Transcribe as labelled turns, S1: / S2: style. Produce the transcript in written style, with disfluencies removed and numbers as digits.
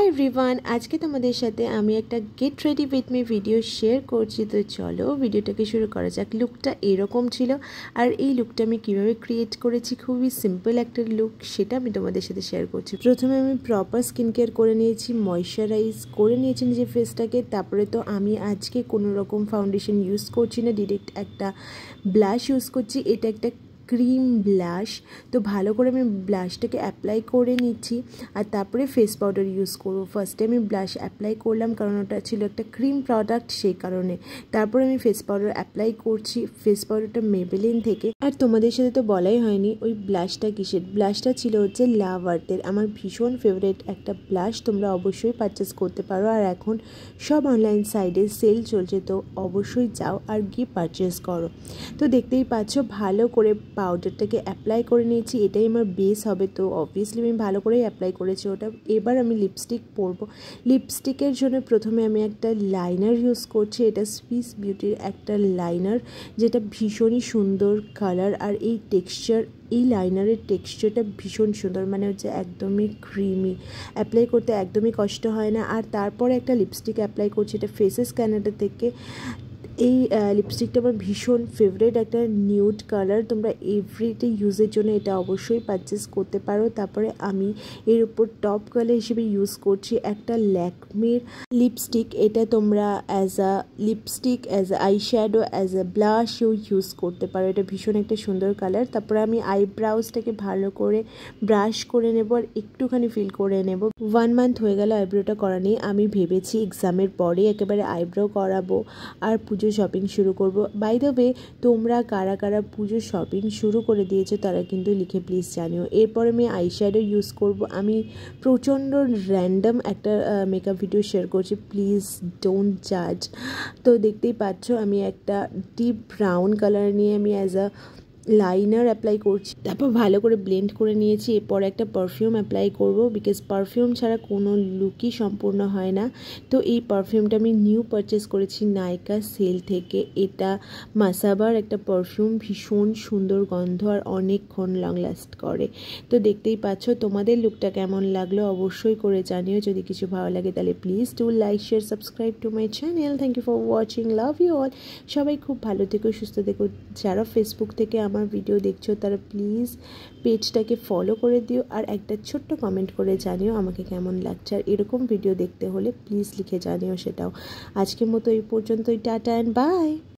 S1: Everyone, আজকে তোমাদের সাথে আমি একটা get ready with me video share করছি। তো চলো ভিডিওটাকে শুরু করা যাক। লুকটা এরকম ছিল, আর এই লুকটা আমি কীভাবে ক্রিয়েট করেছি, খুবই সিম্পল একটা লুক, সেটা আমি তোমাদের সাথে শেয়ার করছি। প্রথমে আমি প্রপার স্কিন কেয়ার করে নিয়েছি, ময়শ্চারাইজ করে নিয়েছি নিজের ফেসটাকে। তারপরে তো আমি আজকে কোনো রকম ফাউন্ডেশন ইউজ করছি না, ডিরেক্ট একটা ব্লাশ ইউজ করছি। এটা একটা ক্রিম ব্লাশ। তো ভালো করে আমি ব্লাশটাকে অ্যাপ্লাই করে নিচ্ছি, আর তারপরে ফেস পাউডার ইউজ করবো। ফার্স্টে আমি ব্লাশ অ্যাপ্লাই করলাম, কারণ ওটা ছিল একটা ক্রিম প্রোডাক্ট, সেই কারণে। তারপরে আমি ফেস পাউডার অ্যাপ্লাই করছি। ফেস পাউডারটা মেবেলিন থেকে। আর তোমাদের সাথে তো বলাই হয়নি ওই ব্লাশটা কিসের। ব্লাশটা ছিল হচ্ছে লাভ আর্থের, আমার ভীষণ ফেভারিট একটা ব্লাশ। তোমরা অবশ্যই পারচেস করতে পারো, আর এখন সব অনলাইন সাইটে সেল চলছে, তো অবশ্যই যাও আর গিয়ে পারচেস করো। তো দেখতেই পাচ্ছ ভালো করে পাউডারটাকে অ্যাপ্লাই করে নিয়েছি। এটাই আমার বেস হবে, তো অবভিয়াসলি আমি ভালো করেই অ্যাপ্লাই করেছি ওটা। এবার আমি লিপস্টিক পরবো। লিপস্টিকের জন্য প্রথমে আমি একটা লাইনার ইউজ করছি। এটা সুইস বিউটির একটা লাইনার, যেটা ভীষণই সুন্দর কালার, আর এই লাইনারের টেক্সচারটা ভীষণ সুন্দর, মানে হচ্ছে একদমই ক্রিমি, অ্যাপ্লাই করতে একদমই কষ্ট হয় না। আর তারপরে একটা লিপস্টিক অ্যাপ্লাই করছি, এটা ফেসেস ক্যানাডা থেকে। এই লিপস্টিকটা আমার ভীষণ ফেভারিট, একটা নিউড কালার। তোমরা এভরিডে ইউজের জন্য এটা অবশ্যই পারচেস করতে পারো। তারপরে আমি এর উপর টপ কালার হিসেবে ইউজ করছি একটা ল্যাকমির লিপস্টিক। এটা তোমরা as a lipstick, as a eye shadow, as a ব্লাশও ইউজ করতে পারো। এটা ভীষণ একটা সুন্দর কালার। তারপরে আমি আইব্রাউজটাকে ভালো করে ব্রাশ করে নেব, আর একটুখানি ফিল করে নেব। 1 মান্থ হয়ে গেল আইব্রোটা করা নেই। আমি ভেবেছি এক্সামের পরে একেবারে আইব্রো করাবো আর পুজো শপিং শুরু করব। বাই দ্য ওয়ে, তোমরা কারা কারা পুজো শপিং শুরু করে দিয়েছো তারা কিন্তু লিখে প্লিজ জানিও। এরপর আমি আইশ্যাডো ইউজ করব। আমি প্রচণ্ড র্যান্ডম একটা মেকআপ ভিডিও শেয়ার করছি, প্লিজ ডোন্ট জাজ। তো দেখতেই পাচ্ছ আমি একটা ডিপ ব্রাউন কালার নিয়ে আমি অ্যাজ আ লাইনার অ্যাপ্লাই করছি। তারপর ভালো করে ব্লেন্ড করে নিয়েছি। এরপর একটা পারফিউম অ্যাপ্লাই করব, বিকজ পারফিউম ছাড়া কোনো লুকই সম্পূর্ণ হয় না। তো এই পারফিউমটা আমি নিউ পারচেস করেছি নাইকা সেল থেকে। এটা মাসাবার একটা পারফিউম, ভীষণ সুন্দর গন্ধ আর অনেকক্ষণ লং লাস্ট করে। তো দেখতেই পাচ্ছ। তোমাদের লুকটা কেমন লাগলো অবশ্যই করে জানিও। যদি কিছু ভালো লাগে তাহলে please do like, share, subscribe to my channel. Thank you for watching, love you all. সবাই খুব ভালো থেকো, সুস্থ থেকো। যারা ফেসবুক থেকে আমার ভিডিও দেখছো তারা প্লিজ পেজটাকে ফলো করে দিও, আর একটা ছোট্ট কমেন্ট করে জানিও আমাকে কেমন লাগছে। আর এরকম ভিডিও দেখতে হলে প্লিজ লিখে জানিও সেটাও। আজকের মতো এই পর্যন্তই, টাটা অ্যান্ড বাই।